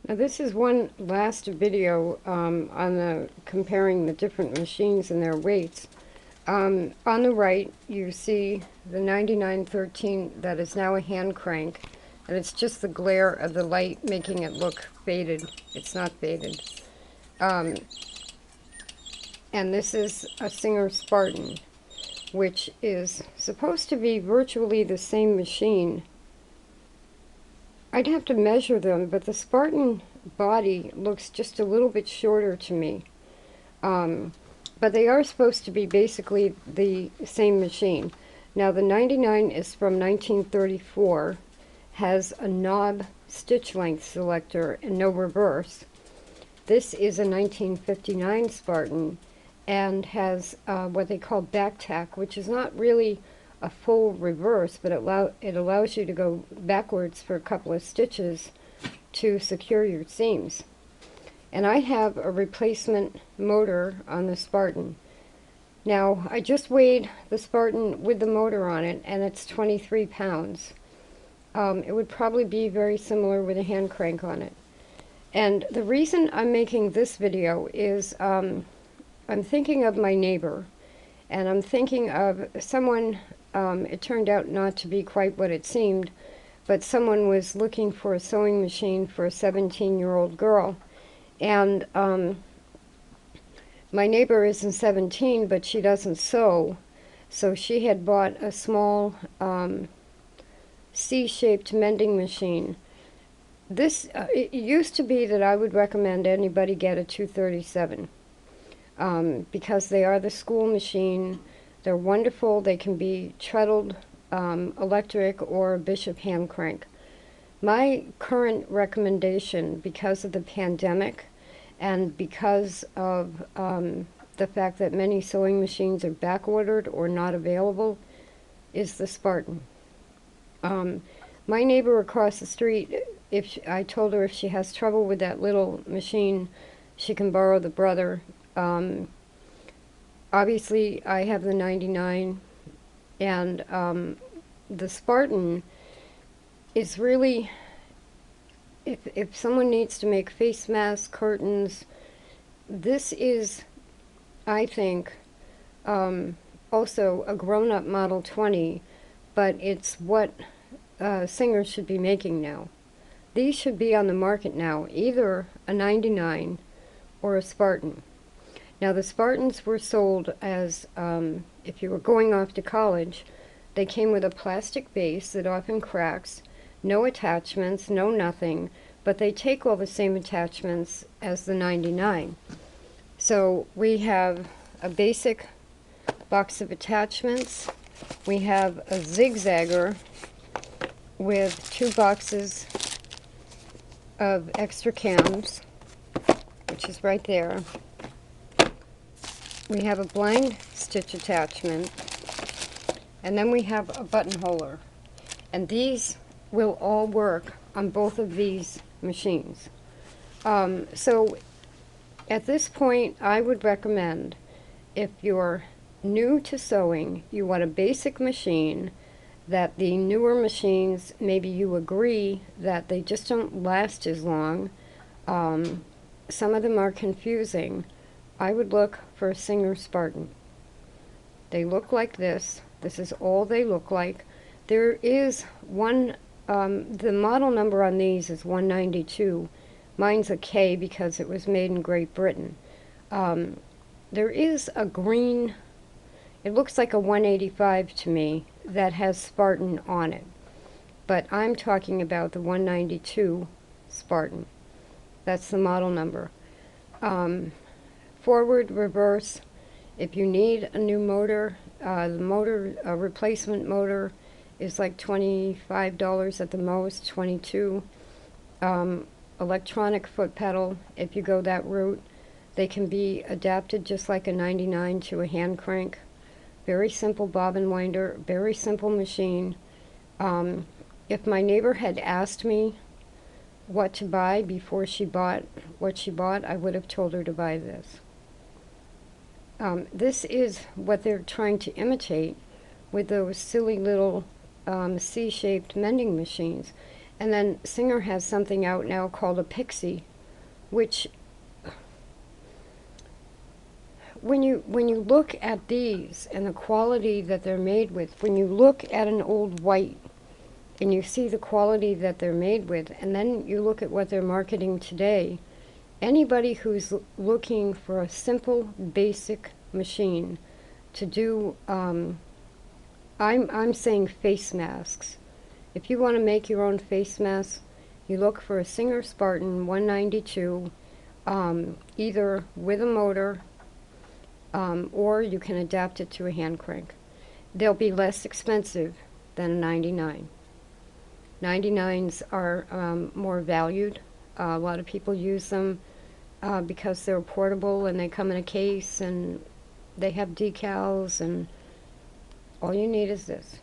Now this is one last video on the comparing the different machines and their weights. On the right you see the 9913 that is now a hand crank, and it's just the glare of the light making it look faded. It's not faded. And this is a Singer Spartan, which is supposed to be virtually the same machine. I'd have to measure them, but the Spartan body looks just a little bit shorter to me. But they are supposed to be basically the same machine. Now the 99 is from 1934, has a knob stitch length selector and no reverse. This is a 1959 Spartan and has what they call back tack, which is not really a full reverse, but it allows you to go backwards for a couple of stitches to secure your seams. And I have a replacement motor on the Spartan. Now, I just weighed the Spartan with the motor on it, and it's 23 pounds. It would probably be very similar with a hand crank on it. And the reason I'm making this video is I'm thinking of my neighbor, and I'm thinking of someone. It turned out not to be quite what it seemed, but someone was looking for a sewing machine for a 17-year-old girl. And my neighbor isn't 17, but she doesn't sew, so she had bought a small C-shaped mending machine. This it used to be that I would recommend anybody get a 237 because they are the school machine. They're wonderful. They can be treadled, electric, or Bishop hand crank. My current recommendation, because of the pandemic and because of the fact that many sewing machines are back ordered or not available, is the Spartan. My neighbor across the street, I told her if she has trouble with that little machine, she can borrow the brother. Obviously, I have the 99, and the Spartan is really, if someone needs to make face masks, curtains, this is, I think, also a grown-up Model 20, but it's what singers should be making now. These should be on the market now, either a 99 or a Spartan. Now the Spartans were sold as, if you were going off to college, they came with a plastic base that often cracks, no attachments, no nothing, but they take all the same attachments as the 99. So we have a basic box of attachments, we have a zigzagger with 2 boxes of extra cams, which is right there. We have a blind stitch attachment, and then we have a buttonholer, and these will all work on both of these machines. So at this point, I would recommend, if you're new to sewing, you want a basic machine, that the newer machines, maybe you agree that they just don't last as long. Some of them are confusing. I would look for a Singer Spartan. They look like this. This is all they look like. There is one, the model number on these is 192. Mine's a K because it was made in Great Britain. There is a green, it looks like a 185 to me, that has Spartan on it. But I'm talking about the 192 Spartan. That's the model number. Forward, reverse. If you need a new motor, a replacement motor is like $25 at the most, 22. Electronic foot pedal, if you go that route, they can be adapted just like a 99 to a hand crank. Very simple bobbin winder, very simple machine. If my neighbor had asked me what to buy before she bought what she bought, I would have told her to buy this. This is what they're trying to imitate with those silly little C-shaped mending machines. And then Singer has something out now called a Pixie, which when you look at these and the quality that they're made with, when you look at an old white and you see the quality that they're made with, and then you look at what they're marketing today, anybody who's looking for a simple, basic machine to do, I'm saying face masks. If you want to make your own face mask, you look for a Singer Spartan 192, either with a motor, or you can adapt it to a hand crank. They'll be less expensive than a 99. 99s are more valued. A lot of people use them because they're portable and they come in a case and they have decals, and all you need is this.